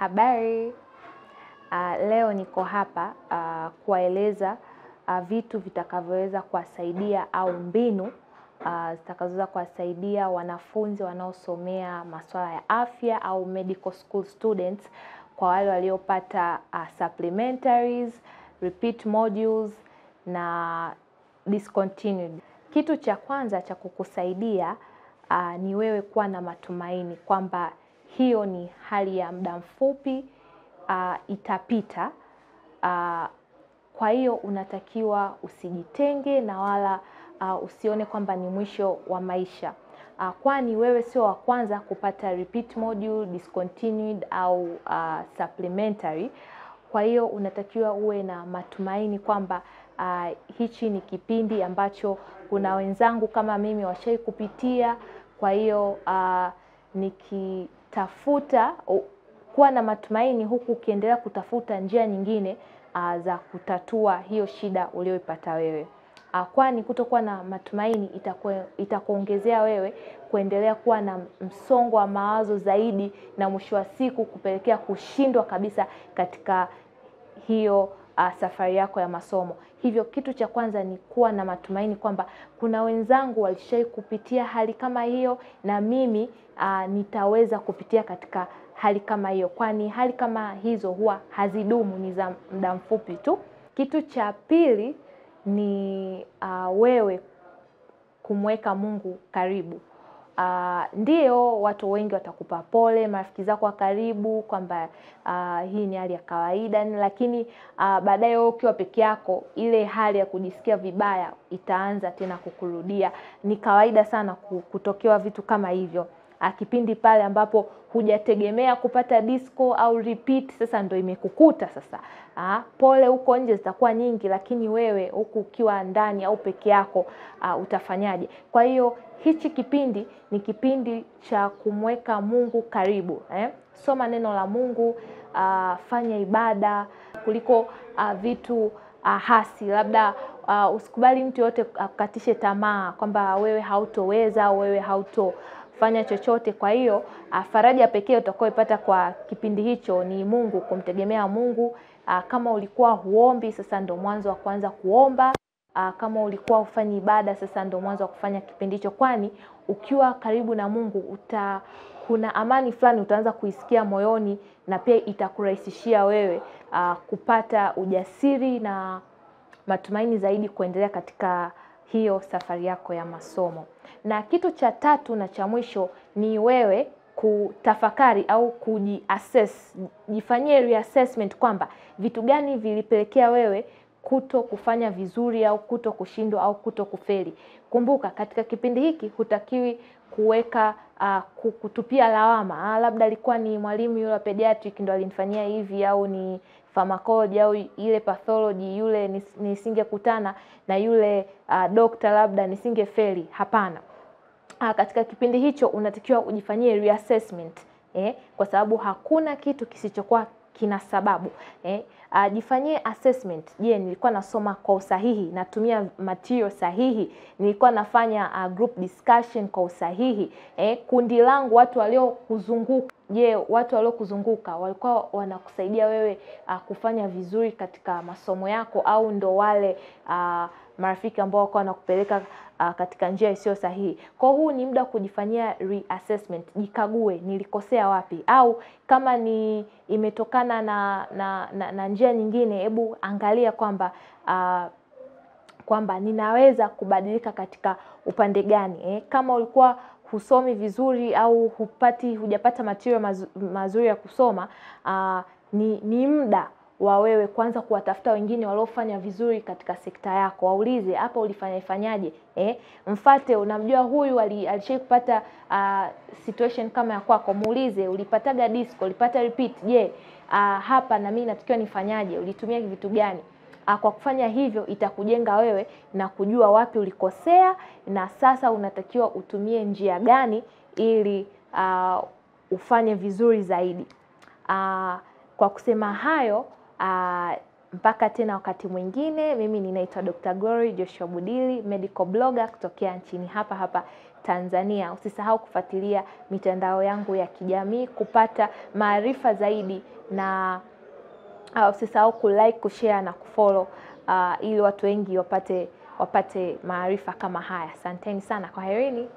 Habari, leo niko hapa kuwaeleza vitu vitakavyoweza kuwasaidia au mbinu zitakazoweza kuwasaidia wanafunzi wanaosomea masuala ya afya au medical school students, kwa wale waliopata supplementaries, repeat modules na discontinued. Kitu cha kwanza cha kukusaidia ni wewe kuwa na matumaini kwamba hiyo ni hali ya muda mfupi, itapita. Kwa hiyo unatakiwa usijitenge na wala usione kwamba ni mwisho wa maisha. Kwani wewe sio wa kwanza kupata repeat module, discontinued au supplementary. Kwa hiyo unatakiwa uwe na matumaini kwamba hichi ni kipindi ambacho kuna wenzangu kama mimi washai kupitia. Kwa hiyo nikitafuta kuwa na matumaini huku ukiendelea kutafuta njia nyingine za kutatua hiyo shida ulioipata wewe. Kwani kutokuwa na matumaini itakuongezea wewe kuendelea kuwa na msongo wa mawazo zaidi, na mwisho wa siku kupelekea kushindwa kabisa katika hiyo safari yako ya masomo. Hivyo kitu cha kwanza ni kuwa na matumaini kwamba kuna wenzangu walishai kupitia hali kama hiyo, na mimi nitaweza kupitia katika hali kama hiyo, kwani hali kama hizo huwa hazidumu, ni za muda mfupi tu. Kitu cha pili ni wewe kumweka Mungu karibu. Ndio watu wengi watakupa pole, marafiki zako wa karibu, kwamba hii ni hali ya kawaida, lakini baadaye wewe ukiwa peke yako, ile hali ya kujisikia vibaya itaanza tena kukurudia. Ni kawaida sana kutokewa vitu kama hivyo kipindi pale ambapo hujategemea kupata disco au repeat, sasa ndo imekukuta sasa. Pole huko nje zitakuwa nyingi, lakini wewe huku ukiwa ndani au peke yako utafanyaje? Kwa hiyo hichi kipindi ni kipindi cha kumweka Mungu karibu. Soma neno la Mungu, fanya ibada kuliko vitu hasi. Labda usikubali mtu yote akukatishe tamaa kwamba wewe hautoweza au wewe hautofanya chochote. Kwa hiyo faraja pekee utakayoipata kwa kipindi hicho ni Mungu, kumtegemea Mungu. Kama ulikuwa huombi, sasa ndo mwanzo wa kuanza kuomba. Kama ulikuwa hufanyi ibada, sasa ndo mwanzo wa kufanya kipindi hicho, kwani ukiwa karibu na Mungu kuna amani fulani utaanza kuisikia moyoni, na pia itakurahisishia wewe kupata ujasiri na matumaini zaidi kuendelea katika hiyo safari yako ya masomo. Na kitu cha tatu na cha mwisho ni wewe kutafakari au kujiassess, jifanyie reassessment kwamba vitu gani vilipelekea wewe kuto kufanya vizuri au kuto kushindwa au kuto kufeli. Kumbuka katika kipindi hiki hutakiwi kuweka kutupia lawama. Labda alikuwa ni mwalimu yule wa pediatric ndo alinifanyia hivi, au ni pharmacology au ile pathology yule nisingekutana na yule doctor labda nisingefeli. Hapana. Katika kipindi hicho unatakiwa ujifanyie reassessment, kwa sababu hakuna kitu kisichokuwa kina sababu. Jifanyie assessment. Je, nilikuwa nasoma kwa usahihi? Natumia material sahihi? Nilikuwa nafanya group discussion kwa usahihi? Kundi langu, watu waliokuzunguka, je, watu waliokuzunguka walikuwa wanakusaidia wewe kufanya vizuri katika masomo yako, au ndo wale marafiki ambao wako wanakupeleka katika njia isiyo sahihi? Kwa huu ni muda kujifanyia reassessment. Jikague, nilikosea wapi? Au kama ni imetokana na njia nyingine, hebu angalia kwamba ninaweza kubadilika katika upande gani. Kama ulikuwa husomi vizuri au hujapata material mazuri ya kusoma, ni muda wa wewe kwanza kuwatafuta wengine waliofanya vizuri katika sekta yako. Waulize, hapa ulifanyaje? Mfate, unamjua huyu alishai kupata situation kama ya kwako, muulize, ulipataga disco, ulipata repeat, je, hapa na mimi natakiwa nifanyaje? Ulitumia vitu gani? Kwa kufanya hivyo itakujenga wewe na kujua wapi ulikosea, na sasa unatakiwa utumie njia gani ili ufanye vizuri zaidi. Kwa kusema hayo, mpaka tena wakati mwingine. Mimi ninaitwa Dr. Glory Joshua Budili, medical blogger kutokea nchini hapa Tanzania. Usisahau kufuatilia mitandao yangu ya kijamii kupata maarifa zaidi, na usisahau kulike, kushare na kufollow ili watu wengi wapate maarifa kama haya. Asanteni sana, kwaherini.